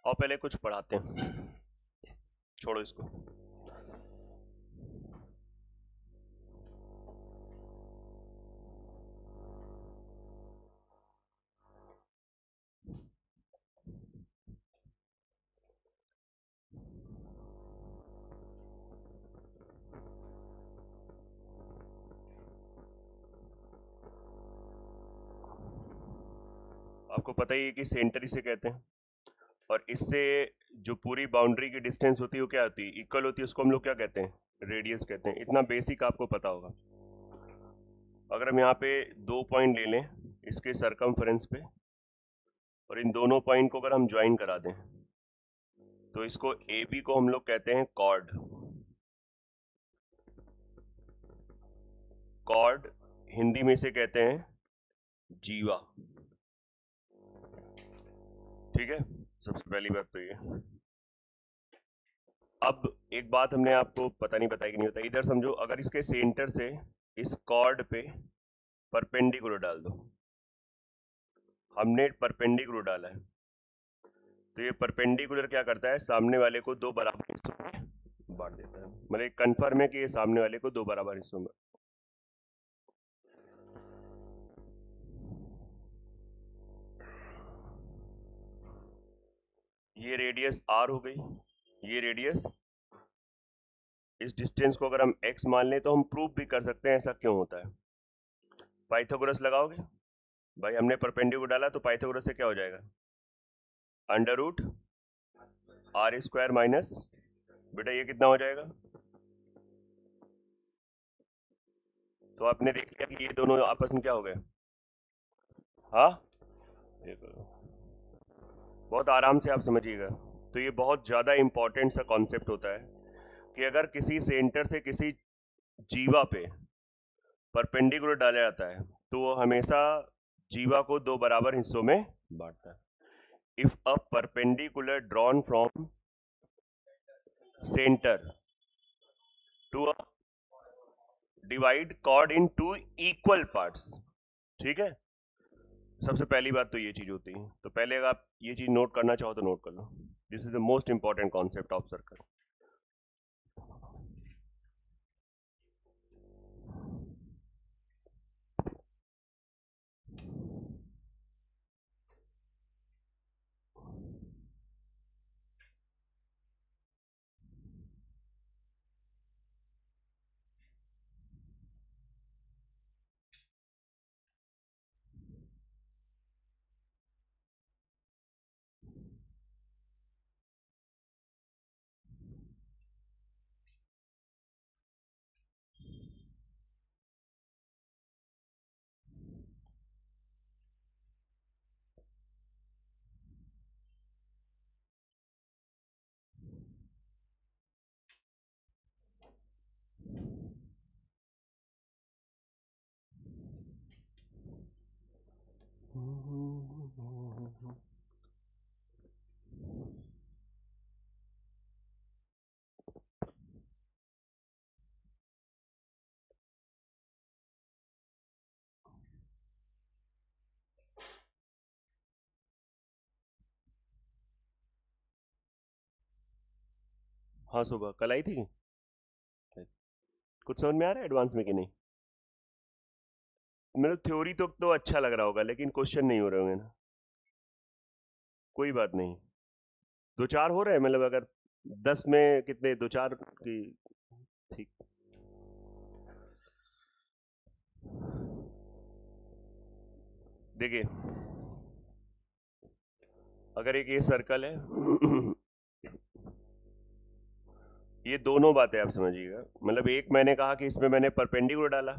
और पहले कुछ पढ़ाते हैं, छोड़ो इसको। आपको पता ही है कि सेंटर इसे कहते हैं, और इससे जो पूरी बाउंड्री की डिस्टेंस होती है वो क्या होती है, इक्वल होती है। उसको हम लोग क्या कहते हैं, रेडियस कहते हैं। इतना बेसिक आपको पता होगा। अगर हम यहाँ पे 2 पॉइंट ले लें इसके सरकमफ्रेंस पे, और इन दोनों पॉइंट को अगर हम ज्वाइन करा दें तो इसको ए बी को हम लोग कहते हैं कॉर्ड। कॉर्ड हिंदी में इसे कहते हैं जीवा। ठीक है, सबसे पहली बात तो ये। अब एक बात हमने आपको पता नहीं बताई कि नहीं बताई, इधर समझो, अगर इसके सेंटर से इस कॉर्ड पे परपेंडिकुलर डाल दो, हमने परपेंडिकुलर डाला है, तो ये परपेंडिकुलर क्या करता है, सामने वाले को दो बराबर हिस्सों में बांट देता है। मतलब कंफर्म है कि ये सामने वाले को दो बराबर हिस्सों में। ये रेडियस आर हो गई, ये रेडियस। इस डिस्टेंस को अगर हम x मान लें तो हम प्रूव भी कर सकते हैं ऐसा क्यों होता है। पाइथागोरस लगाओगे भाई, हमने परपेंडिकुलर डाला तो पाइथागोरस से क्या हो जाएगा, under root R square minus, बेटा ये कितना हो जाएगा। तो आपने देख लिया कि ये दोनों आपस में क्या हो गए। हाँ, बहुत आराम से आप समझिएगा। तो ये बहुत ज़्यादा इंपॉर्टेंट सा कॉन्सेप्ट होता है कि अगर किसी सेंटर से किसी जीवा पे परपेंडिकुलर डाला जाता है तो वो हमेशा जीवा को दो बराबर हिस्सों में बांटता है। If a perpendicular drawn from centre to a divide chord in two equal parts. ठीक है, सबसे पहली बात तो ये चीज होती है। तो पहले अगर आप ये चीज नोट करना चाहो तो नोट कर लो, this is the most important concept of circle. हाँ, सुबह कल आई थी, कुछ समझ में आ रहा है एडवांस में कि नहीं। मतलब थ्योरी तो अच्छा लग रहा होगा, लेकिन क्वेश्चन नहीं हो रहे होंगे ना। कोई बात नहीं, दो चार हो रहे हैं, मतलब अगर 10 में कितने, दो चार की। ठीक, देखिए अगर एक ये सर्कल है ये दोनों बातें आप समझिएगा। मतलब एक मैंने कहा कि इसमें मैंने परपेंडिकुलर डाला,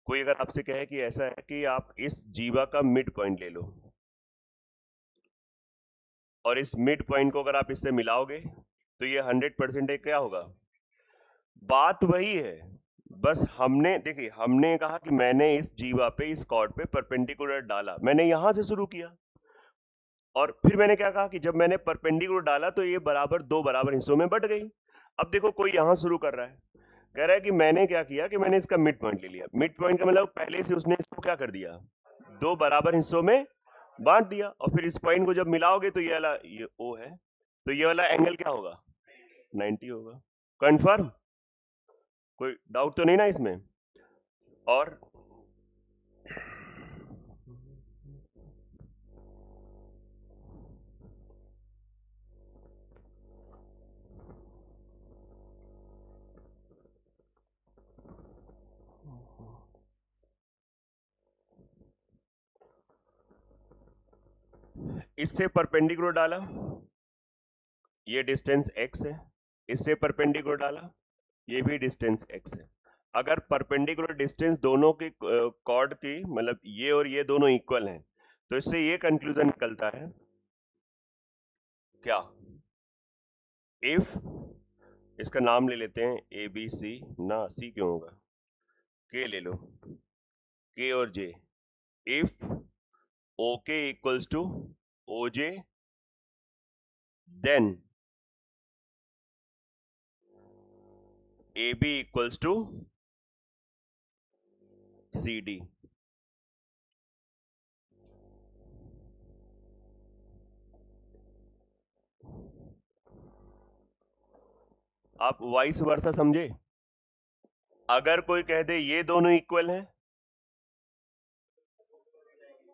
कोई अगर आपसे कहे कि ऐसा है कि आप इस जीवा का मिड पॉइंट ले लो और इस मिड पॉइंट को अगर आप इससे मिलाओगे तो ये 100% एक क्या होगा, बात वही है। बस हमने देखिए, हमने कहा कि मैंने इस जीवा पे, इस कॉर्ड पे परपेंडिकुलर डाला, मैंने यहां से शुरू किया, और फिर मैंने क्या कहा कि जब मैंने परपेंडिकुलर डाला तो ये बराबर दो बराबर हिस्सों में बट गई। अब देखो कोई यहां शुरू कर रहा है, कह रहा है कि मैंने क्या किया कि मैंने इसका मिड पॉइंट ले लिया। मिड पॉइंट का मतलब पहले से उसने इसको क्या कर दिया, दो बराबर हिस्सों में बांट दिया, और फिर इस पॉइंट को जब मिलाओगे तो ये वाला, ये O है, तो ये वाला एंगल क्या होगा, 90 होगा। कंफर्म, कोई डाउट तो नहीं ना इसमें? और इससे परपेंडिकुलर डाला, ये डिस्टेंस x है, इससे परपेंडिकुलर डाला, ये भी डिस्टेंस x है। अगर परपेंडिकुलर डिस्टेंस दोनों के कॉर्ड की, मतलब ये और ये दोनों इक्वल हैं, तो इससे ये कंक्लूजन निकलता है क्या, इफ, इसका नाम ले लेते हैं ए बी सी, ना सी क्यों होगा, के ले लो, के और J, if O K equals to O J, then A B equals to C D. आप वाइस वर्सा समझे? अगर कोई कह दे ये दोनों इक्वल हैं,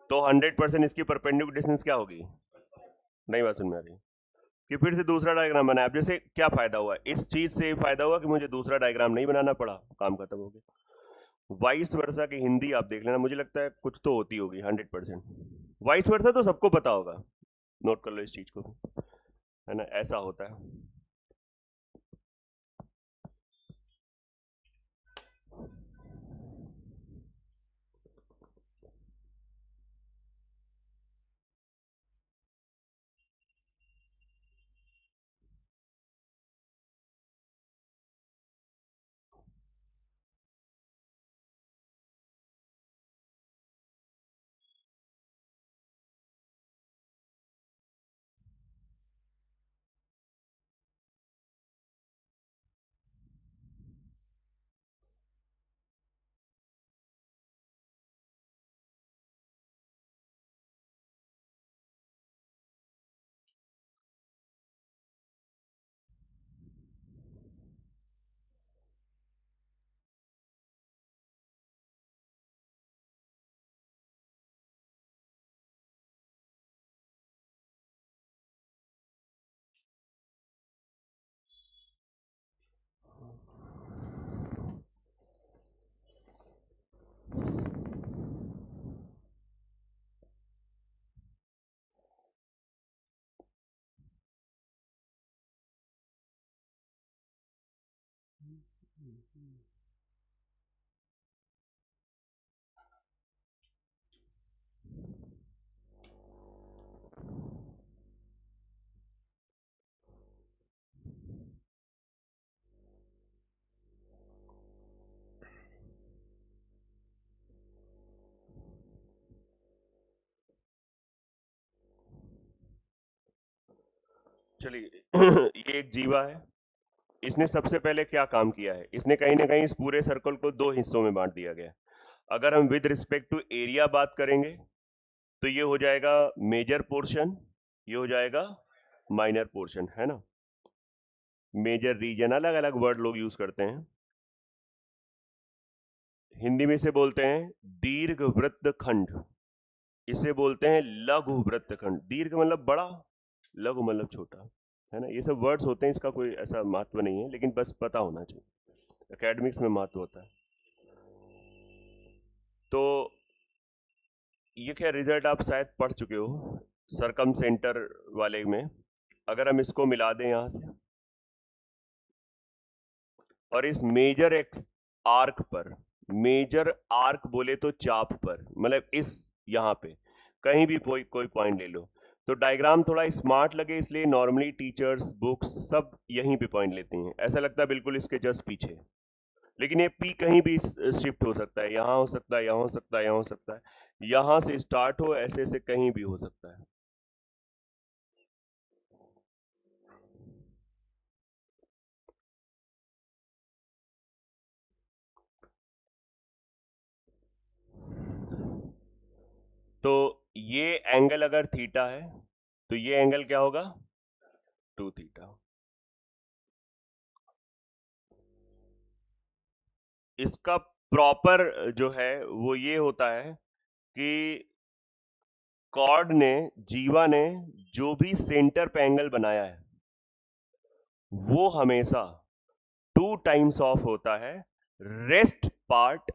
तो 100% इसकी परपेंडिकुलर डिस्टेंस क्या होगी? नहीं बात सुन में आ रही कि फिर से दूसरा डायग्राम बनाया। अब जैसे क्या फायदा हुआ इस चीज से, फायदा हुआ कि मुझे दूसरा डायग्राम नहीं बनाना पड़ा, काम खत्म हो गया। वाइस वर्सा की हिंदी आप देख लेना, मुझे लगता है कुछ तो होती होगी 100%। वाइस वर्सा तो सबको पता होगा, नोट कर लो इस चीज को, है ना, ऐसा होता है। चलिए ये एक जीवा है, इसने सबसे पहले क्या काम किया है, इसने कहीं ना कहीं इस पूरे सर्कल को दो हिस्सों में बांट दिया गया। अगर हम विद रिस्पेक्ट टू एरिया बात करेंगे तो ये हो जाएगा मेजर पोर्शन, ये हो जाएगा माइनर पोर्शन, है ना। मेजर रीजन अलग अलग वर्ड लोग यूज करते हैं, हिंदी में इसे बोलते हैं दीर्घ वृत्त खंड, इसे बोलते हैं लघु वृत्त खंड। दीर्घ मतलब बड़ा, लघु मतलब छोटा, है ना। ये सब वर्ड्स होते हैं, इसका कोई ऐसा महत्व नहीं है, लेकिन बस पता होना चाहिए, एकेडमिक्स में महत्व होता है। तो ये क्या रिजल्ट आप शायद पढ़ चुके हो सरकम सेंटर वाले में। अगर हम इसको मिला दें यहां से, और इस मेजर एक्स आर्क पर, मेजर आर्क बोले तो चाप पर, मतलब इस यहां पे कहीं भी कोई कोई पॉइंट ले लो, तो डायग्राम थोड़ा स्मार्ट लगे, इसलिए नॉर्मली टीचर्स बुक्स सब यहीं पे पॉइंट लेती हैं, ऐसा लगता है बिल्कुल इसके जस्ट पीछे। लेकिन ये पी कहीं भी शिफ्ट हो सकता है, यहां हो सकता है, यहां हो सकता है, यहां हो सकता है, यहां से स्टार्ट हो, ऐसे ऐसे कहीं भी हो सकता है। तो ये एंगल अगर थीटा है तो ये एंगल क्या होगा, 2 थीटा। इसका प्रॉपर जो है वो ये होता है कि कॉर्ड ने, जीवा ने जो भी सेंटर पे एंगल बनाया है वो हमेशा 2 टाइम्स ऑफ होता है rest part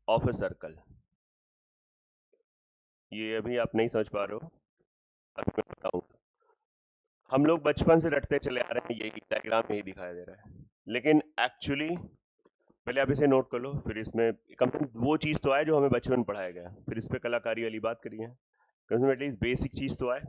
of a circle. ये अभी आप नहीं समझ पा रहे हो, अभी मैं बताऊंगा। हम लोग बचपन से रटते चले आ रहे हैं, यही डायग्राम यही दिखाई दे रहा है, लेकिन एक्चुअली पहले आप इसे नोट कर लो, फिर इसमें कम से कम वो चीज तो आए जो हमें बचपन में पढ़ाया गया, फिर इस पे कलाकारी वाली बात करिए, कम से कम एटलीस्ट बेसिक चीज तो आए।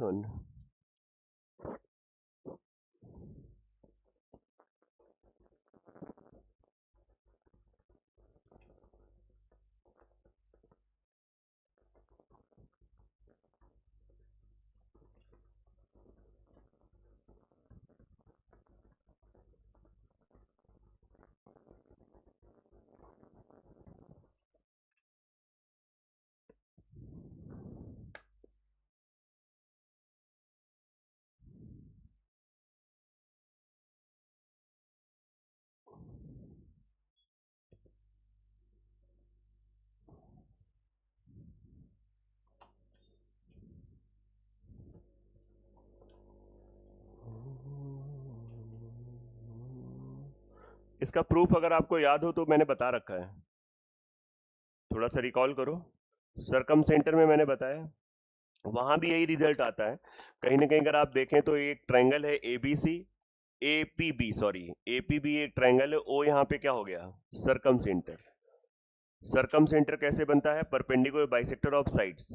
इसका प्रूफ अगर आपको याद हो तो मैंने बता रखा है, थोड़ा सा रिकॉल करो। सरकम सेंटर में मैंने बताया, वहां भी यही रिजल्ट आता है। कहीं ना कहीं अगर आप देखें तो एक ट्रायंगल है एबीसी, एपीबी, सॉरी एपीबी एक ट्रायंगल है, ओ यहाँ पे क्या हो गया, सरकम सेंटर। सरकम सेंटर कैसे बनता है, परपेंडिकुलर बाइसेक्टर ऑफ साइड्स,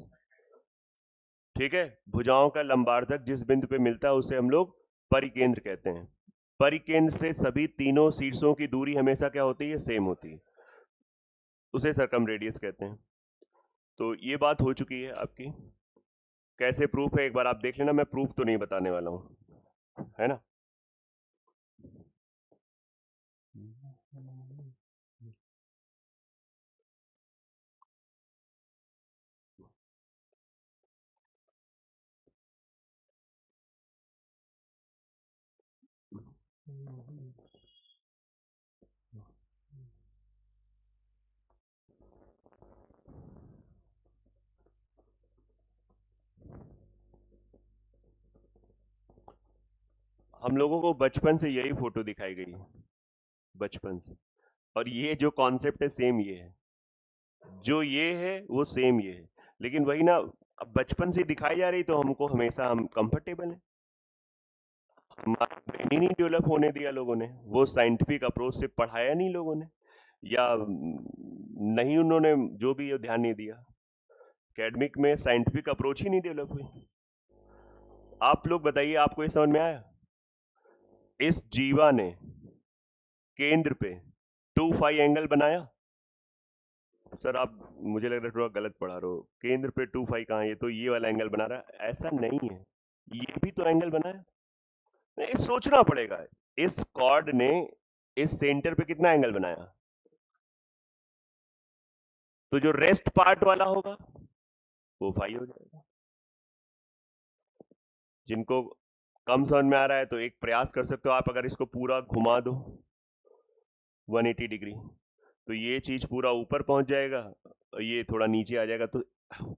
ठीक है। भुजाओं का लंबार्धक जिस बिंदु पे मिलता है उसे हम लोग परिकेंद्र कहते हैं। परिकेंद्र से सभी तीनों शीर्षों की दूरी हमेशा क्या होती है, सेम होती है, उसे सरकम रेडियस कहते हैं। तो ये बात हो चुकी है आपकी। कैसे प्रूफ है एक बार आप देख लेना, मैं प्रूफ तो नहीं बताने वाला हूं, है ना। हम लोगों को बचपन से यही फोटो दिखाई गई है, बचपन से, और ये जो कॉन्सेप्ट है सेम ये है, जो ये है वो सेम ये है, लेकिन वही ना, अब बचपन से दिखाई जा रही तो हमको हमेशा हम कंफर्टेबल हैं, हमारा ब्रेन ही नहीं डेवलप होने दिया लोगों ने, वो साइंटिफिक अप्रोच से पढ़ाया नहीं लोगों ने, या नहीं उन्होंने जो भी ध्यान नहीं दिया, एकेडमिक में साइंटिफिक अप्रोच ही नहीं डेवलप हुई। आप लोग बताइए, आपको ये समझ में आया, इस जीवा ने केंद्र पे 2 फाई एंगल बनाया। सर आप, मुझे लग रहा है थोड़ा गलत पढ़ा रहे हो, केंद्र पे 2 फाई कहाँ, ये तो ये वाला एंगल बना रहा है, ऐसा नहीं है, ये भी तो एंगल बनाया। नहीं, सोचना पड़ेगा, इस कॉर्ड ने इस सेंटर पे कितना एंगल बनाया, तो जो रेस्ट पार्ट वाला होगा वो फाई हो जाएगा। जिनको कम समझ में आ रहा है तो एक प्रयास कर सकते हो आप, अगर इसको पूरा घुमा दो 180 डिग्री, तो ये चीज पूरा ऊपर पहुंच जाएगा, ये थोड़ा नीचे आ जाएगा, तो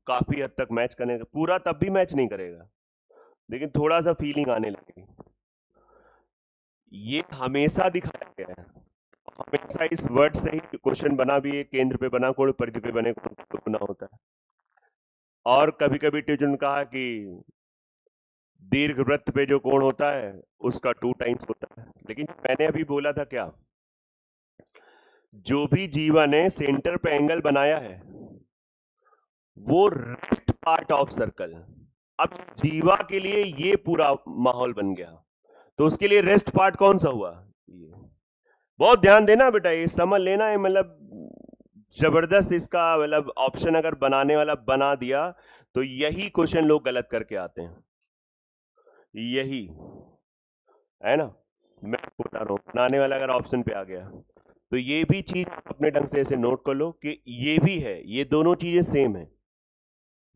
काफी हद तक मैच करने का, पूरा तब भी मैच नहीं करेगा, लेकिन थोड़ा सा फीलिंग आने लगेगी। ये हमेशा दिखाया गया है, हमेशा इस वर्ड से ही क्वेश्चन बना भी है, केंद्र पे बना कोण, परिधि पे बने कोण बना होता है। और कभी कभी टीचर कहा कि दीर्घ वृत्त पे जो कोण होता है उसका 2 टाइम्स होता है, लेकिन मैंने अभी बोला था क्या, जो भी जीवा ने सेंटर पे एंगल बनाया है वो रेस्ट पार्ट ऑफ सर्कल। अब जीवा के लिए ये पूरा माहौल बन गया, तो उसके लिए रेस्ट पार्ट कौन सा हुआ, ये बहुत ध्यान देना बेटा, ये समझ लेना है, मतलब जबरदस्त इसका, मतलब ऑप्शन अगर बनाने वाला बना दिया तो यही क्वेश्चन लोग गलत करके आते हैं, यही है ना। मैं बता रहा हूं, बनाने वाला अगर ऑप्शन पे आ गया तो ये भी चीज अपने ढंग से ऐसे नोट कर लो कि ये भी है, ये दोनों चीजें सेम है,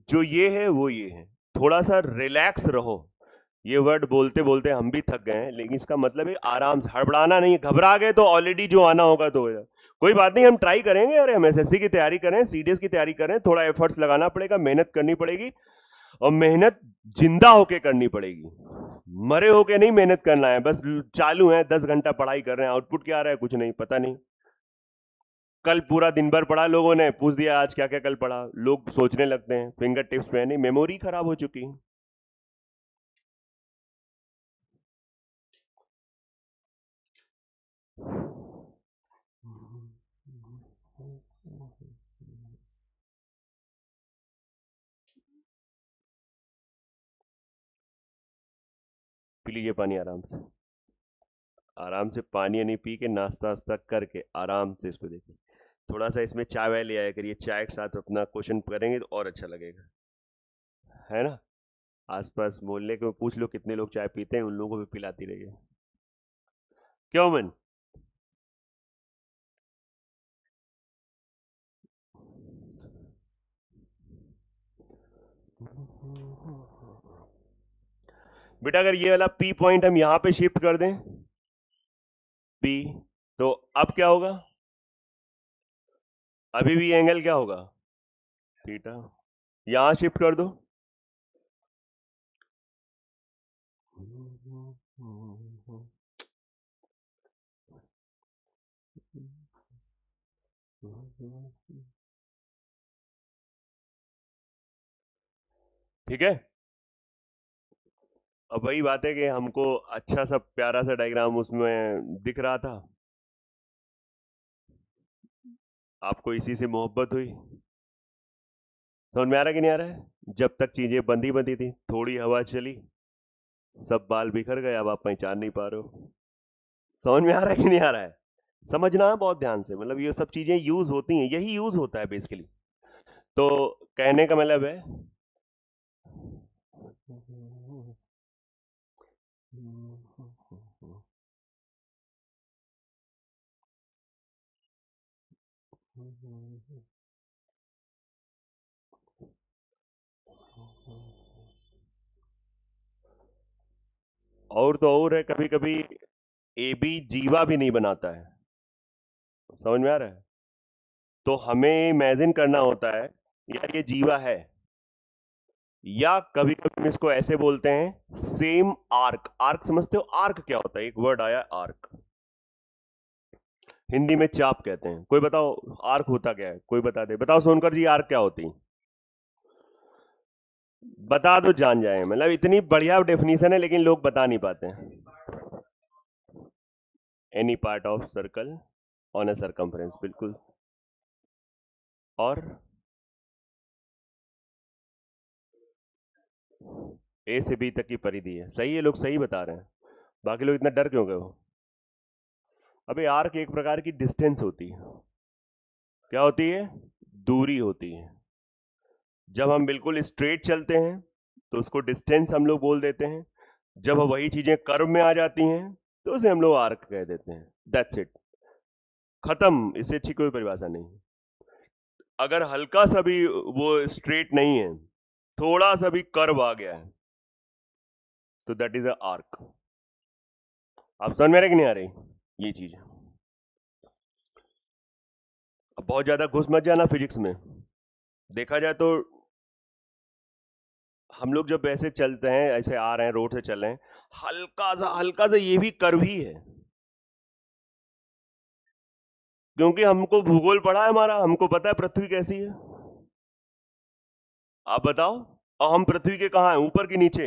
जो ये है वो ये है, थोड़ा सा रिलैक्स रहो। ये वर्ड बोलते बोलते हम भी थक गए हैं, लेकिन इसका मतलब है आराम से, हड़बड़ाना नहीं। घबरा गए तो ऑलरेडी जो आना होगा तो कोई बात नहीं, हम ट्राई करेंगे। और हम एसएससी की तैयारी करें, सीडीएस की तैयारी करें, थोड़ा एफर्ट्स लगाना पड़ेगा, मेहनत करनी पड़ेगी, और मेहनत जिंदा होके करनी पड़ेगी, मरे होके नहीं मेहनत करना है। बस चालू है, 10 घंटा पढ़ाई कर रहे हैं, आउटपुट क्या आ रहा है कुछ नहीं पता नहीं। कल पूरा दिन भर पढ़ा, लोगों ने पूछ दिया आज क्या क्या कल पढ़ा, लोग सोचने लगते हैं, फिंगर टिप्स पे नहीं, मेमोरी खराब हो चुकी है। पी लीजिए पानी आराम से, आराम से पानी नहीं पी के नाश्ता वास्ता करके आराम से इसको देखिए। थोड़ा सा इसमें चाय वाय ले आया करिए, चाय के साथ अपना क्वेश्चन करेंगे तो और अच्छा लगेगा, है ना। आसपास मोहल्ले को पूछ लो कितने लोग चाय पीते हैं, उन लोगों को भी पिलाती रहिए। क्यों मन? बेटा अगर ये वाला पी पॉइंट हम यहां पे शिफ्ट कर दें, पी, तो अब क्या होगा? अभी भी एंगल क्या होगा? थीटा। यहां शिफ्ट कर दो, ठीक है। अब वही बात है कि हमको अच्छा सा प्यारा सा डायग्राम उसमें दिख रहा था, आपको इसी से मोहब्बत हुई। समझ में आ रहा है कि नहीं आ रहा है? जब तक चीजें बंधी बंधी थी, थोड़ी हवा चली, सब बाल बिखर गए, अब आप पहचान नहीं पा रहे हो। समझ में आ रहा है कि नहीं आ रहा है? समझना है बहुत ध्यान से, मतलब ये सब चीजें यूज होती हैं, यही यूज होता है बेसिकली। तो कहने का मतलब है और तो और है, कभी कभी ए बी जीवा भी नहीं बनाता है। समझ में आ रहा है? तो हमें इमेजिन करना होता है यार ये जीवा है, या कभी कभी हम इसको ऐसे बोलते हैं सेम आर्क। आर्क समझते हो? आर्क क्या होता है? एक वर्ड आया आर्क, हिंदी में चाप कहते हैं। कोई बताओ आर्क होता क्या है? कोई बता दे, बताओ सोनकर जी आर्क क्या होती? बता दो जान जाए, मतलब इतनी बढ़िया डेफिनेशन है लेकिन लोग बता नहीं पाते हैं। Any part of circle on A circumference, बिल्कुल। और ए से बी तक की परिधि है, सही है, लोग सही बता रहे हैं। बाकी लोग इतना डर क्यों गए हो? अबे आर्क एक प्रकार की डिस्टेंस होती है। क्या होती है? दूरी होती है। जब हम बिल्कुल स्ट्रेट चलते हैं तो उसको डिस्टेंस हम लोग बोल देते हैं, जब वही चीजें कर्व में आ जाती हैं तो उसे हम लोग आर्क कह देते हैं। दैट्स इट, खत्म, इससे अच्छी कोई परिभाषा नहीं। अगर हल्का सा भी वो स्ट्रेट नहीं है, थोड़ा सा भी कर्व आ गया है, तो दैट इज अ आर्क। आप समझ में आ रही कि नहीं आ रही ये चीज? अब बहुत ज्यादा घुस मत जाना फिजिक्स में। देखा जाए तो हम लोग जब ऐसे चलते हैं, ऐसे आ रहे हैं, रोड से चल रहे हैं, हल्का सा ये भी कर्व ही है, क्योंकि हमको भूगोल पढ़ा है हमारा, हमको पता है पृथ्वी कैसी है। आप बताओ, और हम पृथ्वी के कहां हैं, ऊपर के नीचे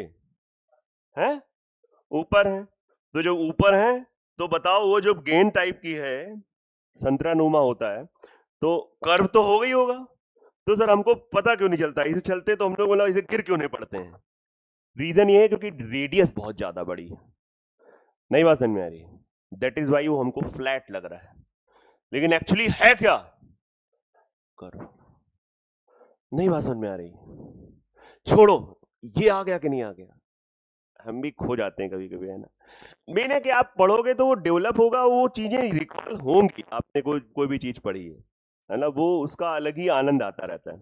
हैं? ऊपर हैं। तो जो ऊपर हैं, तो बताओ वो जो गेंद टाइप की है, संतरा नुमा होता है, तो कर्व तो हो गई होगा। तो सर हमको पता क्यों नहीं चलता, इसे चलते तो हम लोग बोला इसे गिर क्यों नहीं पड़ते हैं? रीजन ये है क्योंकि रेडियस बहुत ज्यादा बड़ी है। नहीं बात समझ में आ रही? दैट इज वाई वो हमको फ्लैट लग रहा है, लेकिन एक्चुअली है क्या? कर्व। नहीं बात समझ में आ रही? छोड़ो, ये आ गया कि नहीं आ गया, हम भी खो जाते हैं कभी कभी, है ना। मेन है कि आप पढ़ोगे तो वो डेवलप होगा, वो चीजें रिकॉल होंगी, आपने कोई भी चीज पढ़ी है ना, वो उसका अलग ही आनंद आता रहता है।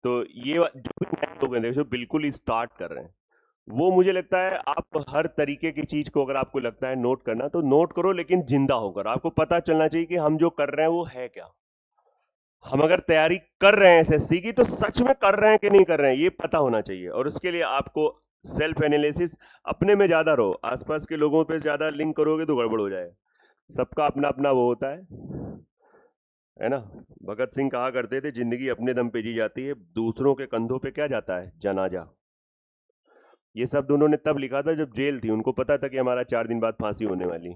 तो ये जो भी नए लोग हैं जो बिल्कुल स्टार्ट कर रहे हैं, वो मुझे लगता है आप हर तरीके की चीज को अगर आपको लगता है नोट करना तो नोट करो, लेकिन जिंदा होकर आपको पता चलना चाहिए कि हम जो कर रहे हैं वो है क्या। हम अगर तैयारी कर रहे हैं एसएससी की तो सच में कर रहे हैं कि नहीं कर रहे हैं ये पता होना चाहिए, और उसके लिए आपको सेल्फ एनालिसिस अपने में ज्यादा रहो, आसपास के लोगों पे ज्यादा लिंक करोगे तो गड़बड़ हो जाए। सबका अपना अपना वो होता है ना। भगत सिंह कहा करते थे जिंदगी अपने दम पे जी जाती है, दूसरों के कंधों पे क्या जाता है, जनाजा। ये शब्द उन्होंने तब लिखा था जब जेल थी, उनको पता था कि हमारा 4 दिन बाद फांसी होने वाली।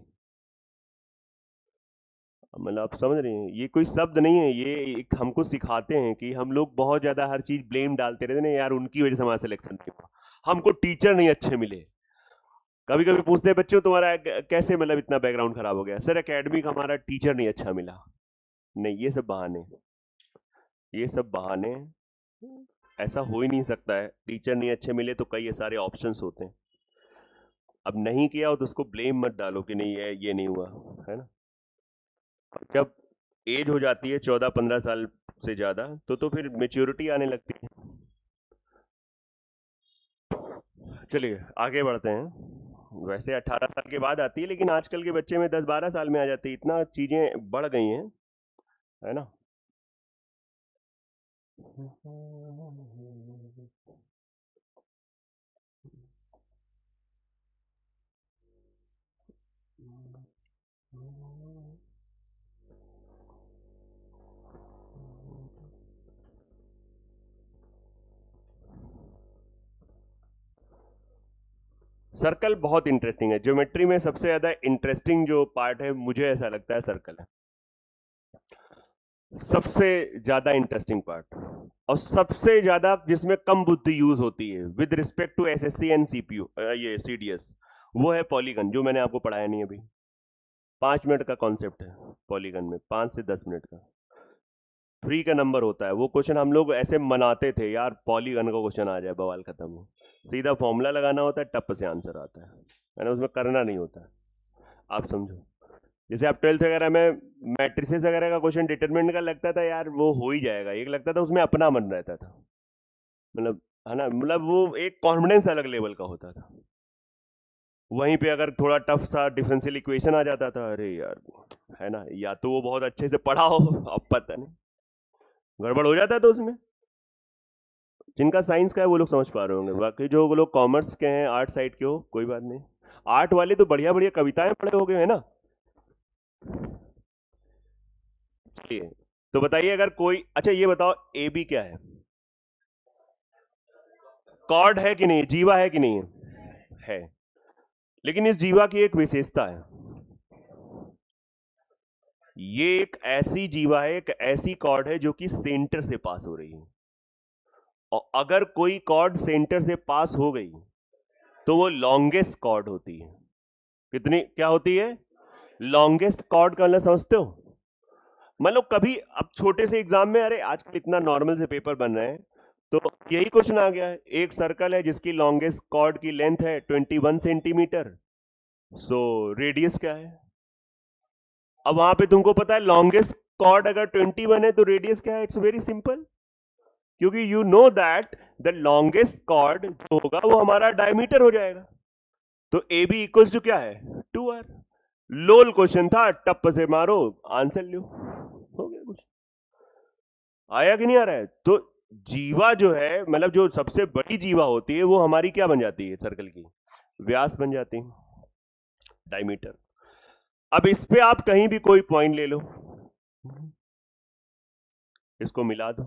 मतलब आप समझ रहे हैं, ये कोई शब्द नहीं है, ये एक हमको सिखाते हैं कि हम लोग बहुत ज्यादा हर चीज ब्लेम डालते रहते ना, यार उनकी वजह से हमारा सिलेक्शन नहीं हुआ, हमको टीचर नहीं अच्छे मिले। कभी कभी पूछते हैं बच्चों तुम्हारा कैसे मतलब इतना बैकग्राउंड खराब हो गया, सर एकेडमिक हमारा टीचर नहीं अच्छा मिला। नहीं, ये सब बहाने, ये सब बहाने, ऐसा हो ही नहीं सकता है। टीचर नहीं अच्छे मिले तो कई सारे ऑप्शंस होते हैं, अब नहीं किया हो तो उसको ब्लेम मत डालो कि नहीं ये नहीं हुआ, है ना। जब एज हो जाती है 14-15 साल से ज्यादा तो फिर मेच्योरिटी आने लगती है। चलिए आगे बढ़ते हैं। वैसे 18 साल के बाद आती है, लेकिन आजकल के बच्चे में 10-12 साल में आ जाती है, इतना चीजें बढ़ गई हैं, है ना। सर्कल बहुत इंटरेस्टिंग है, ज्योमेट्री में सबसे ज्यादा इंटरेस्टिंग जो पार्ट है मुझे ऐसा लगता है सर्कल है सबसे ज्यादा इंटरेस्टिंग पार्ट, और सबसे ज्यादा जिसमें कम बुद्धि यूज होती है with respect to SSC and CPU, ये सीडीएस, वो है पॉलीगन, जो मैंने आपको पढ़ाया नहीं अभी। 5 मिनट का कॉन्सेप्ट है पॉलीगन में, 5 से 10 मिनट का, 3 का नंबर होता है। वो क्वेश्चन हम लोग ऐसे मनाते थे यार, पॉलीगन का क्वेश्चन आ जाए बवाल खत्म हो, सीधा फॉर्मूला लगाना होता है, टप से आंसर आता है ना, उसमें करना नहीं होता है। आप समझो, जैसे आप 12th वगैरह में मैट्रिसेस वगैरह का क्वेश्चन डिटरमिनेंट का लगता था यार, वो हो ही जाएगा, एक लगता था उसमें अपना मन रहता था, मतलब है ना, मतलब वो एक कॉन्फिडेंस अलग लेवल का होता था। वहीं पे अगर थोड़ा टफ सा डिफरेंशियल इक्वेशन आ जाता था, अरे यार, है ना, या तो वो बहुत अच्छे से पढ़ा हो, अब पता नहीं गड़बड़ हो जाता है तो उसमें। जिनका साइंस का है वो लोग समझ पा रहे होंगे, बाकी जो वो लोग कॉमर्स के हैं, आर्ट साइड के हो, कोई बात नहीं। आर्ट वाले तो बढ़िया बढ़िया कविताएं पढ़े हो गए, है ना। चलिए, तो बताइए अगर कोई, अच्छा ये बताओ ए बी क्या है, कॉर्ड है कि नहीं, जीवा है कि नहीं है। लेकिन इस जीवा की एक विशेषता है, ये एक ऐसी जीवा है, एक ऐसी कॉर्ड है जो कि सेंटर से पास हो रही है, और अगर कोई कॉर्ड सेंटर से पास हो गई तो वो लॉन्गेस्ट कॉर्ड होती है। कितनी क्या होती है, लॉन्गेस्ट कॉर्ड का मतलब समझते हो। मतलब कभी अब छोटे से एग्जाम में, अरे आजकल इतना नॉर्मल से पेपर बन रहे हैं, तो यही क्वेश्चन आ गया है, एक सर्कल है जिसकी लॉन्गेस्ट कॉर्ड की लेंथ है 21 सेंटीमीटर, सो रेडियस क्या है। अब वहां पे तुमको पता है लॉन्गेस्ट कॉर्ड अगर 21 है तो रेडियस क्या है, इट्स वेरी सिंपल, क्योंकि you know that the longest chord जो होगा वो हमारा डायमीटर हो जाएगा, तो ए बी इक्वल्स टू क्या है, 2r। लोल क्वेश्चन था, टप से मारो आंसर लो, हो गया। कुछ आया कि नहीं आ रहा है। तो जीवा जो है, मतलब जो सबसे बड़ी जीवा होती है वो हमारी क्या बन जाती है, सर्कल की व्यास बन जाती है, डायमीटर। अब इस पे आप कहीं भी कोई पॉइंट ले लो, इसको मिला दो,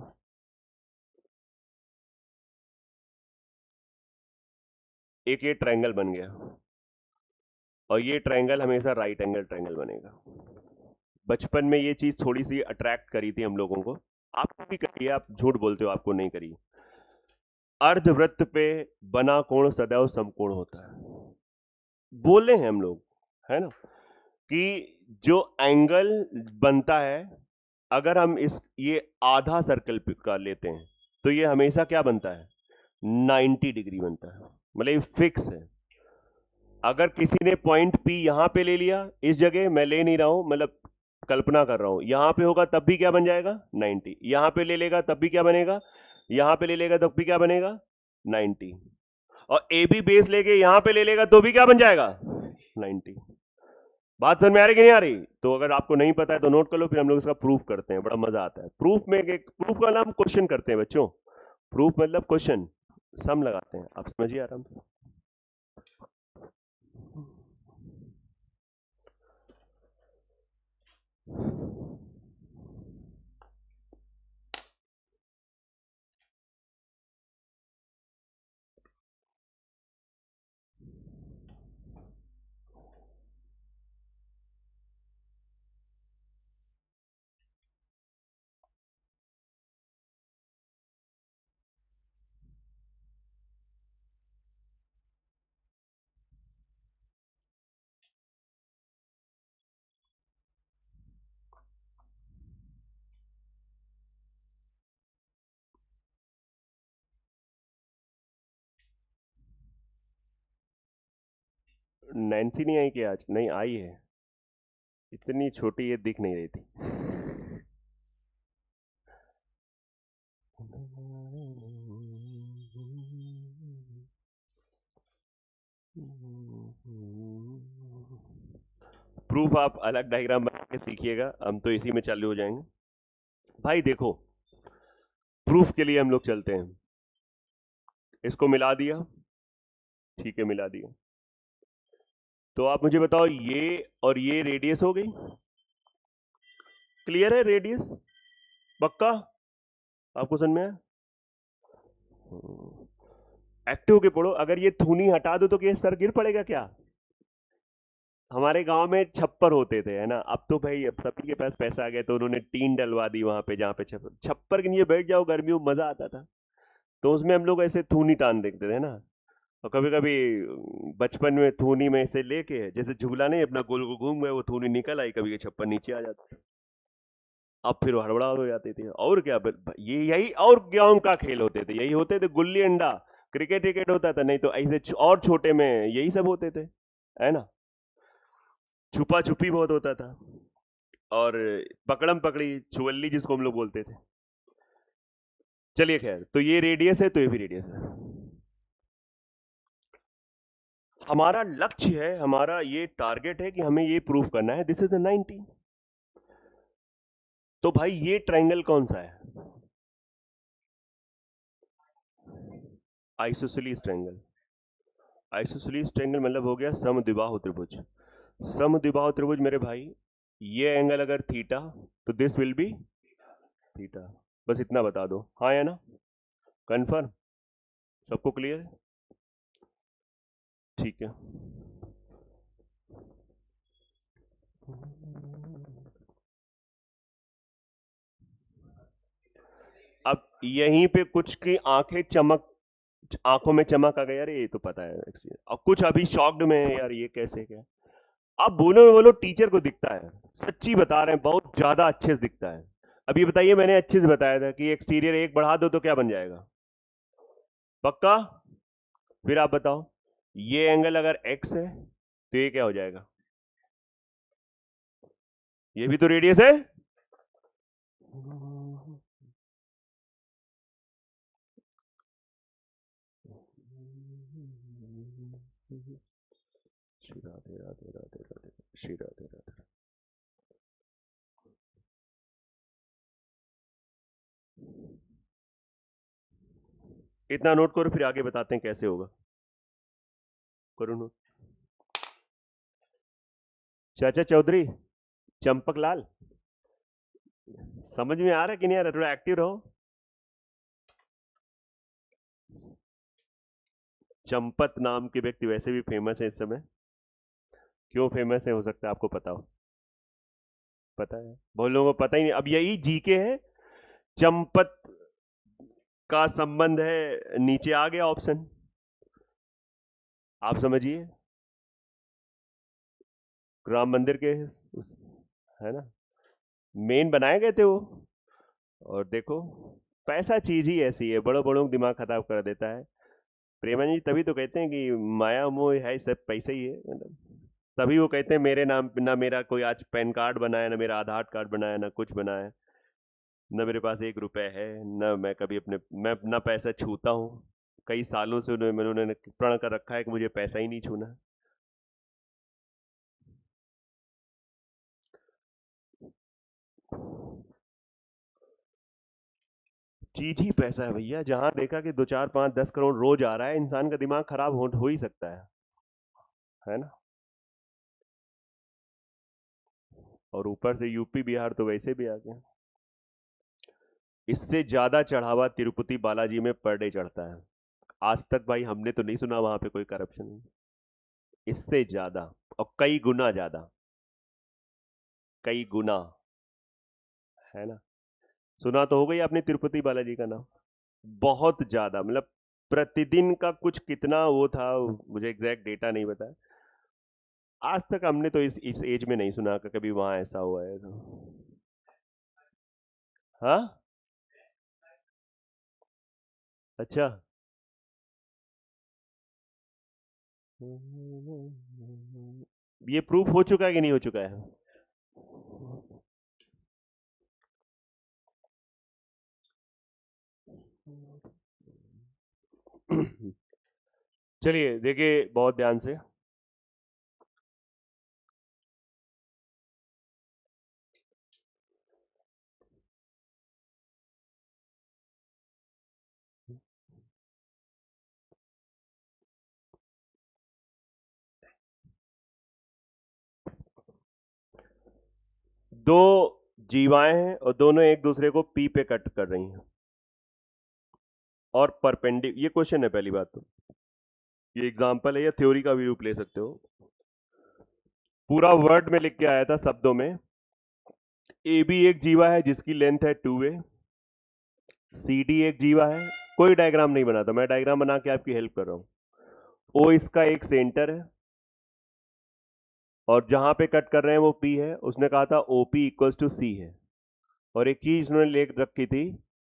एक ये ट्रायंगल बन गया, और ये ट्रायंगल हमेशा राइट एंगल ट्रायंगल बनेगा। बचपन में ये चीज थोड़ी सी अट्रैक्ट करी थी हम लोगों को, आपको भी करी है, आप झूठ बोलते हो आपको नहीं करी। अर्धवृत्त पे बना कोण सदैव समकोण होता है, बोले हैं हम लोग, है ना, कि जो एंगल बनता है, अगर हम इस ये आधा सर्कल का लेते हैं तो ये हमेशा क्या बनता है, 90 डिग्री बनता है, मतलब ये फिक्स है। अगर किसी ने पॉइंट पी यहां पे ले लिया, इस जगह मैं ले नहीं रहा हूं, मतलब कल्पना कर रहा हूं, यहां पे होगा तब भी क्या बन जाएगा 90, यहां पे ले लेगा तब भी क्या बनेगा, यहां पे ले लेगा तो भी क्या बनेगा 90, और ए बी बेस लेके यहां पे ले लेगा तो भी क्या बन जाएगा 90। बात समझ में आ रही कि नहीं आ रही? तो अगर आपको नहीं पता है तो नोट कर लो, फिर हम लोग इसका प्रूफ करते हैं, बड़ा मजा आता है प्रूफ में। प्रूफ का नाम क्वेश्चन करते हैं बच्चों, प्रूफ मतलब क्वेश्चन, सम लगाते हैं, आप समझिए आराम से। नैन्सी नहीं आई क्या आज? नहीं आई है, इतनी छोटी ये दिख नहीं रही थी। प्रूफ आप अलग डायग्राम बना के सीखिएगा, हम तो इसी में चालू हो जाएंगे। भाई देखो, प्रूफ के लिए हम लोग चलते हैं, इसको मिला दिया, ठीक है मिला दिया, तो आप मुझे बताओ ये और ये रेडियस हो गई, क्लियर है रेडियस, पक्का आपको समझ में आया? एक्टिव के पढ़ो, अगर ये थूनी हटा दो तो क्या सर गिर पड़ेगा क्या? हमारे गांव में छप्पर होते थे, है ना, अब तो भाई अब सभी के पास पैसा आ गया तो उन्होंने टीन डलवा दी वहां पे, जहाँ पे छप्पर के नीचे बैठ जाओ, गर्मियों में मजा आता था। तो उसमें हम लोग ऐसे थूनी टान देखते थे ना, और कभी कभी बचपन में थूनी में ऐसे लेके जैसे झूला नहीं अपना गोल गोल घूम गए, वो थूनी निकल आई, कभी के छप्पर नीचे आ जाता, अब फिर वो हड़बड़ा हो जाती थी। और क्या, ये यही और गांव का खेल होते थे, यही होते थे, गुल्ली अंडा, क्रिकेट विकेट होता था, नहीं तो ऐसे और छोटे में यही सब होते थे, है ना। छुपा छुपी बहुत होता था, और पकड़म पकड़ी, छुअल्ली जिसको हम लोग बोलते थे। चलिए खैर, तो ये रेडियस है, तो ये भी रेडियस है। हमारा लक्ष्य है, हमारा ये टारगेट है कि हमें ये प्रूफ करना है, दिस इज द 90। तो भाई ये ट्रायंगल कौन सा है? Isosceles triangle. आइसोसेलेस ट्रायंगल मतलब हो गया समद्विबाहु त्रिभुज। समद्विबाहु त्रिभुज मेरे भाई, ये एंगल अगर थीटा, तो दिस विल बी थीटा, बस इतना बता दो, हाँ या ना, कंफर्म, सबको क्लियर? ठीक है, अब यहीं पे कुछ की आंखें चमक, आंखों में चमक आ गई, यार ये तो पता है, और कुछ अभी शॉक्ड में है, यार ये कैसे क्या। अब बोलो बोलो टीचर को दिखता है, सच्ची बता रहे हैं, बहुत ज्यादा अच्छे से दिखता है। अब ये बताइए, मैंने अच्छे से बताया था कि एक्सटीरियर एक बढ़ा दो तो क्या बन जाएगा, पक्का? फिर आप बताओ, ये एंगल अगर x है तो ये क्या हो जाएगा, ये भी तो रेडियस है। श्री राधे राधे राधे राधे, श्री राधे राधे। इतना नोट करो, फिर आगे बताते हैं कैसे होगा, करो नोट। चाचा चौधरी, चंपक लाल, समझ में आ रहा है कि नहीं आ रहा? थोड़ा एक्टिव रहो। चंपत नाम के व्यक्ति वैसे भी फेमस है इस समय, क्यों फेमस है हो सकता है आपको पता हो, पता है, बहुत लोगों को पता ही नहीं। अब यही जीके है, चंपत का संबंध है, नीचे आ गया ऑप्शन, आप समझिए, राम मंदिर के है ना, मेन बनाए गए थे वो। और देखो, पैसा चीज ही ऐसी है, बड़ों बड़ों का दिमाग खराब कर देता है। प्रेमानंद जी तभी तो कहते हैं कि माया मोह है, सब पैसा ही है, मतलब तभी वो कहते हैं मेरे नाम ना मेरा कोई आज पैन कार्ड बनाया, ना मेरा आधार कार्ड बनाया, ना कुछ बनाया, न मेरे पास 1 रुपए है, न मैं कभी मैं अपना पैसा छूता हूँ। कई सालों से उन्होंने प्रण कर रखा है कि मुझे पैसा ही नहीं छूना। चीज ही पैसा है भैया। जहां देखा कि 2 4 5 10 करोड़ रोज आ रहा है, इंसान का दिमाग खराब हो ही सकता है ना। और ऊपर से यूपी बिहार तो वैसे भी आ गया। इससे ज्यादा चढ़ावा तिरुपति बालाजी में पर डे चढ़ता है। आज तक भाई हमने तो नहीं सुना वहां पे कोई करप्शन। इससे ज्यादा, और कई गुना ज्यादा, कई गुना, है ना। सुना तो हो गई आपने तिरुपति बालाजी का नाम। बहुत ज्यादा, मतलब प्रतिदिन का कुछ कितना वो था, मुझे एग्जैक्ट डेटा नहीं पता है। आज तक हमने तो इस एज में नहीं सुना कि कभी वहां ऐसा हुआ है तो। हाँ, अच्छा। ये प्रूफ हो चुका है कि नहीं हो चुका है? चलिए देखिए बहुत ध्यान से। दो जीवाएं हैं और दोनों एक दूसरे को पी पे कट कर रही हैं और ये क्वेश्चन है पहली बात तो। ये एग्जांपल है या थ्योरी का भी रूप ले सकते हो। पूरा वर्ड में लिख के आया था शब्दों में। ए बी एक जीवा है जिसकी लेंथ है 2a। सी डी एक जीवा है। कोई डायग्राम नहीं बना था, मैं डायग्राम बना के आपकी हेल्प कर रहा हूं। ओ इसका एक सेंटर है और जहां पे कट कर रहे हैं वो पी है। उसने कहा था ओपी इक्वल्स टू सी है। और एक चीज उन्होंने लिख रखी थी,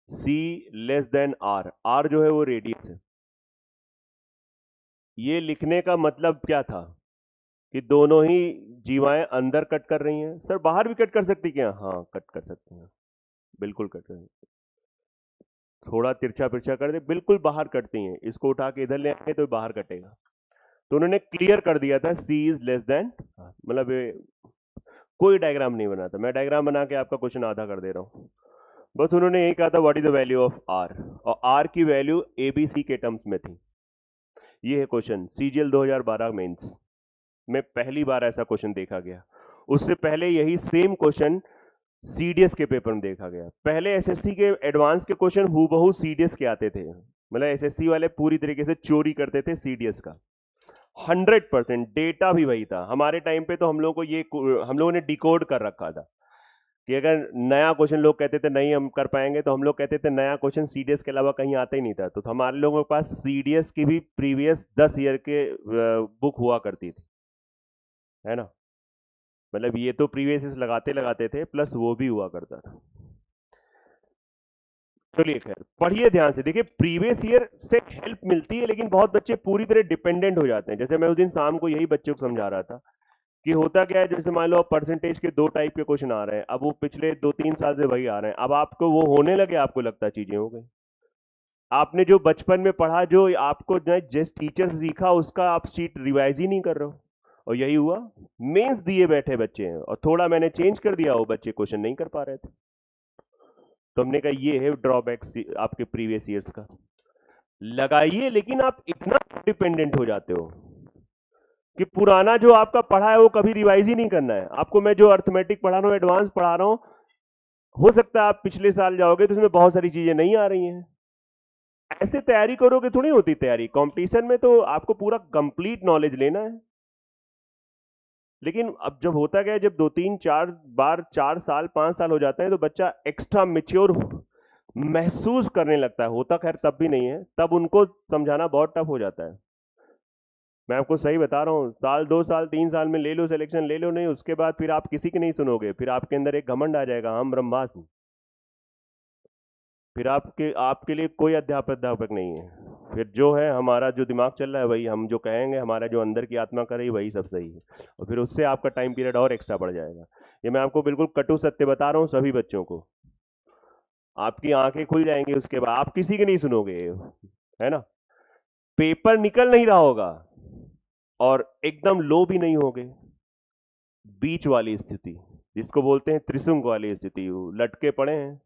सी लेस देन आर। आर जो है वो रेडियस है। ये लिखने का मतलब क्या था कि दोनों ही जीवाएं अंदर कट कर रही हैं। सर बाहर भी कट कर सकती क्या? हाँ कट कर सकती हैं, बिल्कुल कट कर। थोड़ा तिरछा पिरछा कर दे, बिल्कुल बाहर कटती हैं। इसको उठा के इधर ले आए तो बाहर कटेगा। तो उन्होंने क्लियर कर दिया था सी इज लेस देन, मतलब कोई डायग्राम नहीं बना था। मैं डायग्राम बना के आपका क्वेश्चन आधा कर दे रहा हूँ। बस उन्होंने यही कहा था what is the value of R, और आर की वैल्यू एबीसी के टर्म्स में थी। ये है क्वेश्चन सीजीएल 2012 मेंस में पहली बार ऐसा क्वेश्चन देखा गया। उससे पहले यही सेम क्वेश्चन सीडीएस के पेपर में देखा गया। पहले एसएससी के एडवांस के क्वेश्चन हूबहू सीडीएस के आते थे, मतलब एसएससी वाले पूरी तरीके से चोरी करते थे सीडीएस का। 100% डेटा भी वही था। हमारे टाइम पे तो हम लोगों ने डिकोड कर रखा था कि अगर नया क्वेश्चन लोग कहते थे नहीं हम कर पाएंगे, तो हम लोग कहते थे नया क्वेश्चन सीडीएस के अलावा कहीं आता ही नहीं था। तो हमारे लोगों के पास सीडीएस की भी प्रीवियस 10 ईयर के बुक हुआ करती थी, है ना। मतलब ये तो प्रीवियस लगाते लगाते थे, प्लस वो भी हुआ करता था। चलिए खैर पढ़िए ध्यान से, देखिए प्रीवियस ईयर से हेल्प मिलती है, लेकिन बहुत बच्चे पूरी तरह डिपेंडेंट हो जाते हैं। जैसे मैं उस दिन शाम को यही बच्चों को समझा रहा था कि होता क्या है, जैसे मान लो परसेंटेज के 2 टाइप के क्वेश्चन आ रहे हैं, अब वो पिछले 2 3 साल से वही आ रहे हैं। अब आपको वो होने लगे, आपको लगता है चीजें हो गई। आपने जो बचपन में पढ़ा, जो आपको जिस टीचर से सीखा, उसका आप शीट रिवाइज ही नहीं कर रहे हो। और यही हुआ, मेंस दिए बैठे बच्चे हैं और थोड़ा मैंने चेंज कर दिया, वो बच्चे क्वेश्चन नहीं कर पा रहे थे। तो हमने कहा ये है ड्रॉबैक आपके प्रीवियस ईयर्स का। लगाइए, लेकिन आप इतना डिपेंडेंट हो जाते हो कि पुराना जो आपका पढ़ा है वो कभी रिवाइज ही नहीं करना है आपको। मैं जो अर्थमेटिक पढ़ा रहा हूँ, एडवांस पढ़ा रहा हूँ, हो सकता है आप पिछले साल जाओगे तो उसमें बहुत सारी चीजें नहीं आ रही हैं। ऐसे तैयारी करोगे थोड़ी होती तैयारी। कंपटीशन में तो आपको पूरा कंप्लीट नॉलेज लेना है। लेकिन अब जब होता गया, जब 2 3 4 बार 4 साल 5 साल हो जाते हैं, तो बच्चा एक्स्ट्रा मेच्योर महसूस करने लगता है। होता खैर तब भी नहीं है, तब उनको समझाना बहुत टफ हो जाता है। मैं आपको सही बता रहा हूँ, साल 2 साल 3 साल में ले लो सिलेक्शन, ले लो नहीं, उसके बाद फिर आप किसी की नहीं सुनोगे। फिर आपके अंदर एक घमंड आ जाएगा, हम ब्रह्मास्त्र। फिर आपके लिए कोई अध्यापक नहीं है। फिर जो है, हमारा जो दिमाग चल रहा है वही हम जो कहेंगे, हमारा जो अंदर की आत्मा कर रही है वही सब सही है। और फिर उससे आपका टाइम पीरियड और एक्स्ट्रा बढ़ जाएगा। ये मैं आपको बिल्कुल कटु सत्य बता रहा हूँ सभी बच्चों को। आपकी आंखें खुल जाएंगी, उसके बाद आप किसी की नहीं सुनोगे, है ना। पेपर निकल नहीं रहा होगा और एकदम लो भी नहीं होगे, बीच वाली स्थिति जिसको बोलते हैं त्रिशुंग वाली स्थिति, वो लटके पड़े हैं,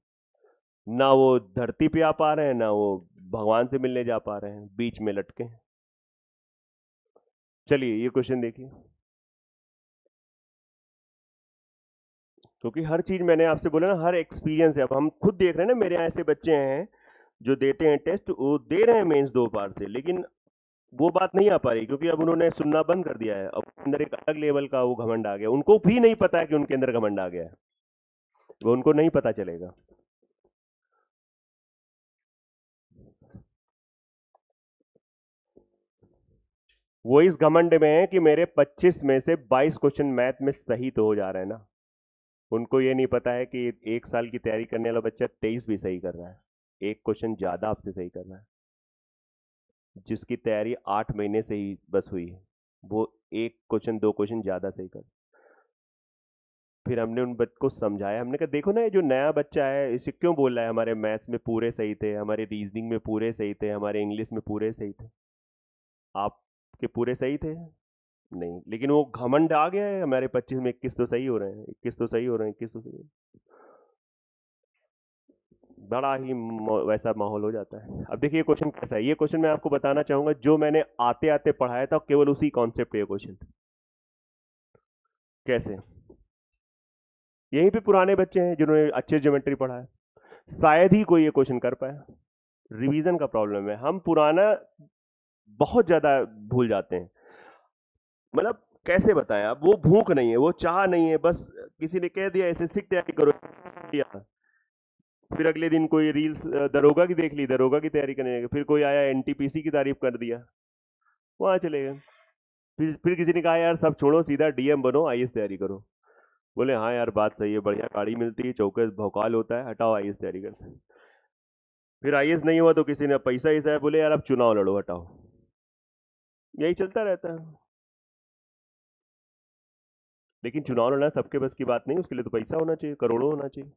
ना वो धरती पे आ पा रहे हैं ना वो भगवान से मिलने जा पा रहे हैं, बीच में लटके हैं। चलिए ये क्वेश्चन देखिए, क्योंकि हर चीज मैंने आपसे बोला ना, हर एक्सपीरियंस है। अब हम खुद देख रहे हैं ना, मेरे यहाँ ऐसे बच्चे हैं जो देते हैं टेस्ट, वो दे रहे हैं मेंस 2 बार से, लेकिन वो बात नहीं आ पा रही, क्योंकि अब उन्होंने सुनना बंद कर दिया है। अब अंदर एक अलग लेवल का वो घमंड आ गया, उनको भी नहीं पता है कि उनके अंदर घमंड आ गया है, वो उनको नहीं पता चलेगा। वो इस घमंड में है कि मेरे 25 में से 22 क्वेश्चन मैथ में सही तो हो जा रहे हैं ना। उनको ये नहीं पता है कि 1 साल की तैयारी करने वाला बच्चा 23 भी सही कर रहा है, एक क्वेश्चन ज्यादा आपसे सही कर रहा है। जिसकी तैयारी 8 महीने से ही बस हुई है, वो एक क्वेश्चन 2 क्वेश्चन ज्यादा सही कर। फिर हमने उन बच्चों को समझाया, हमने कहा देखो ना, ये जो नया बच्चा है इसे क्यों बोल रहा है हमारे मैथ्स में पूरे सही थे, हमारे रीजनिंग में पूरे सही थे, हमारे इंग्लिश में पूरे सही थे। आपके पूरे सही थे नहीं, लेकिन वो घमंड आ गया है, हमारे 25 में 21 तो सही हो रहे हैं, 21 तो सही हो रहे हैं, 21 तो सही हो रहे हैं। बड़ा ही वैसा माहौल हो जाता है। अब देखिए क्वेश्चन कैसा है, ये क्वेश्चन मैं आपको बताना चाहूंगा, जो मैंने आते आते पढ़ाया था केवल उसी कॉन्सेप्ट पे क्वेश्चन। कैसे, यहीं पे पुराने बच्चे हैं जिन्होंने अच्छे ज्योमेट्री पढ़ा है, शायद ही कोई ये क्वेश्चन कर पाया। रिवीजन का प्रॉब्लम है, हम पुराना बहुत ज्यादा भूल जाते हैं। मतलब कैसे बताएं, अब वो भूख नहीं है, वो चाह नहीं है, बस किसी ने कह दिया एसएससी की तैयारी करो, किया। फिर अगले दिन कोई रील्स दरोगा की देख ली, दरोगा की तैयारी करने लगे, फिर कोई आया एनटीपीसी की तारीफ कर दिया, वहां चले गए। फिर किसी ने कहा यार सब छोड़ो, सीधा डीएम बनो, आईएएस तैयारी करो। बोले हाँ यार बात सही है, बढ़िया गाड़ी मिलती है, चौके भौकाल होता है, हटाओ आईएएस तैयारी करते हैं। फिर आईएएस नहीं हुआ तो किसी ने पैसा ही है, बोले यार अब चुनाव लड़ो, हटाओ। यही चलता रहता है। लेकिन चुनाव लड़ना सबके बस की बात नहीं, उसके लिए तो पैसा होना चाहिए, करोड़ों होना चाहिए।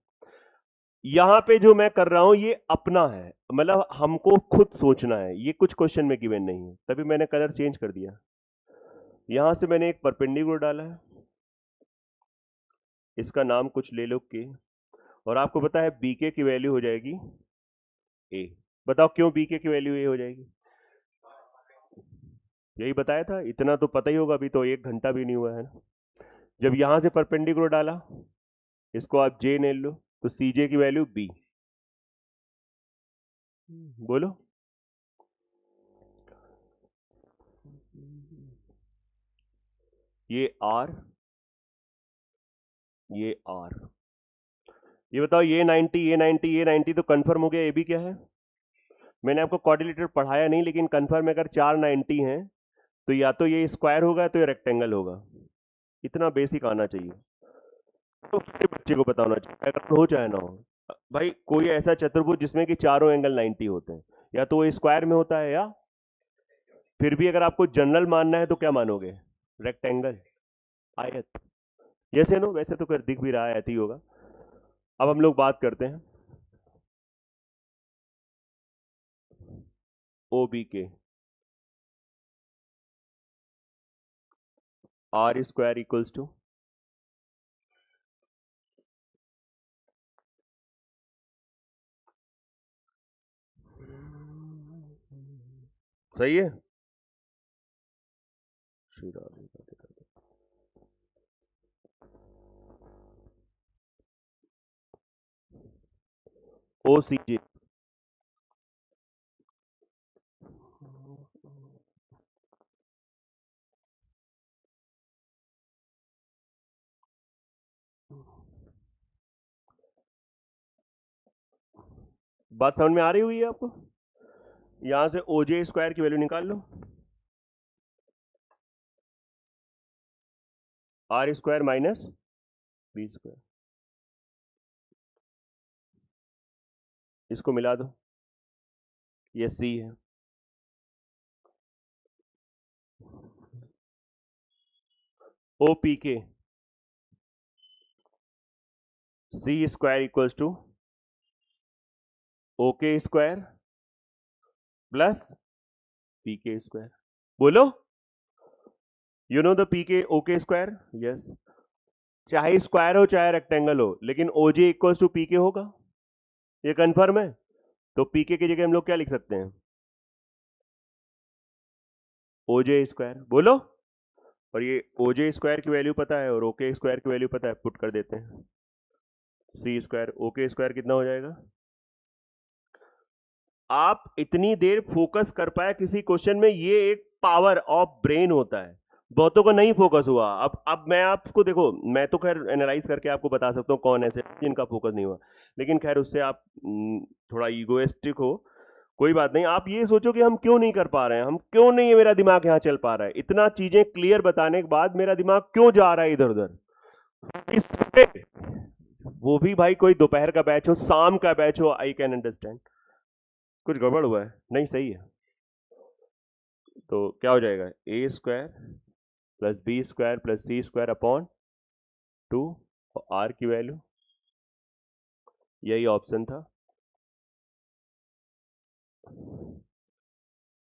यहां पे जो मैं कर रहा हूं ये अपना है, मतलब हमको खुद सोचना है, ये कुछ क्वेश्चन में गिवन नहीं है, तभी मैंने कलर चेंज कर दिया। यहां से मैंने एक परपेंडिकुलर डाला है, इसका नाम कुछ ले लो के, और आपको पता है बीके की वैल्यू हो जाएगी ए। बताओ क्यों बीके की वैल्यू ए हो जाएगी? यही बताया था, इतना तो पता ही होगा, अभी तो 1 घंटा भी नहीं हुआ है ना। जब यहां से परपेंडिकुलर डाला, इसको आप जे ले लो, तो सीजे की वैल्यू बी। बोलो, ये आर, ये आर, ये बताओ ये 90, ये 90, ये 90 तो कंफर्म हो गया, ये भी क्या है? मैंने आपको कोऑर्डिनेटर पढ़ाया नहीं, लेकिन कंफर्म अगर 490 हैं तो या तो ये स्क्वायर होगा तो ये रेक्टेंगल होगा। इतना बेसिक आना चाहिए, तो किसी बच्चे को पता होना चाहिए, अगर हो चाहे ना हो। भाई कोई ऐसा चतुर्भुज जिसमें कि चारों एंगल 90 होते हैं, या तो वो स्क्वायर में होता है, या फिर भी अगर आपको जनरल मानना है तो क्या मानोगे? रेक्टेंगल, आयत। जैसे नो वैसे तो फिर दिख भी रहा है, ऐसे ही होगा। अब हम लोग बात करते हैं ओ बी के, आर स्क्वायर इक्वल्स टू, सही है। श्री राधे राधे राधे। ओ सी जे, बात समझ में आ रही हुई है आपको? यहां से ओजे स्क्वायर की वैल्यू निकाल लो, R square minus B square, इसको मिला दो, ये सी है। O P K, C square equals to O K square plus P K square. बोलो, you know the P K O K square? Yes, चाहे स्क्वायर हो चाहे रेक्टेंगल हो, लेकिन ओजे इक्वल टू पी के होगा, ये कंफर्म है। तो पी के की जगह हम लोग क्या लिख सकते हैं? ओजे स्क्वायर। बोलो, और ये ओजे स्क्वायर की वैल्यू पता है और ओके स्क्वायर की वैल्यू पता है, पुट कर देते हैं। सी स्क्वायर ओके स्क्वायर कितना हो जाएगा? आप इतनी देर फोकस कर पाए किसी क्वेश्चन में, ये एक पावर ऑफ ब्रेन होता है, बहुतों को नहीं फोकस हुआ। अब मैं आपको देखो, मैं तो खैर एनालाइज करके आपको बता सकता हूँ कौन ऐसे जिनका फोकस नहीं हुआ, लेकिन खैर उससे आप थोड़ा ईगोइस्टिक हो, कोई बात नहीं। आप ये सोचो कि हम क्यों नहीं कर पा रहे हैं, हम क्यों नहीं, मेरा दिमाग यहाँ चल पा रहा है, इतना चीजें क्लियर बताने के बाद मेरा दिमाग क्यों जा रहा है इधर उधर। वो भी भाई कोई दोपहर का बैच हो, शाम का बैच हो, आई कैन अंडरस्टैंड। कुछ गड़बड़ हुआ है? नहीं, सही है। तो क्या हो जाएगा? A square plus B square plus C square upon 2, और आर की वैल्यू, यही ऑप्शन था।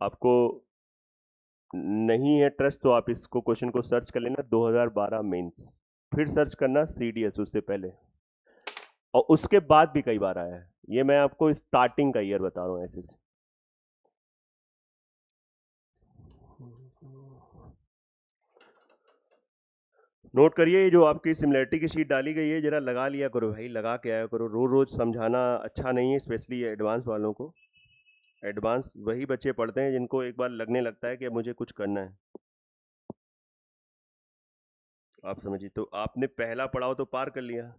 आपको नहीं है ट्रस्ट तो आप इसको क्वेश्चन को सर्च कर लेना, 2012 मेंस, फिर सर्च करना सीडीएस उससे पहले, और उसके बाद भी कई बार आया है। ये मैं आपको स्टार्टिंग का ईयर बता रहा हूँ ऐसे से। नोट करिए, ये जो आपकी सिमिलरिटी की शीट डाली गई है, जरा लगा लिया करो भाई, लगा के आया करो। रोज रोज समझाना अच्छा नहीं है, स्पेशली एडवांस वालों को। एडवांस वही बच्चे पढ़ते हैं जिनको एक बार लगने लगता है कि मुझे कुछ करना है। आप समझिए, तो आपने पहला पड़ाव तो पार कर लिया,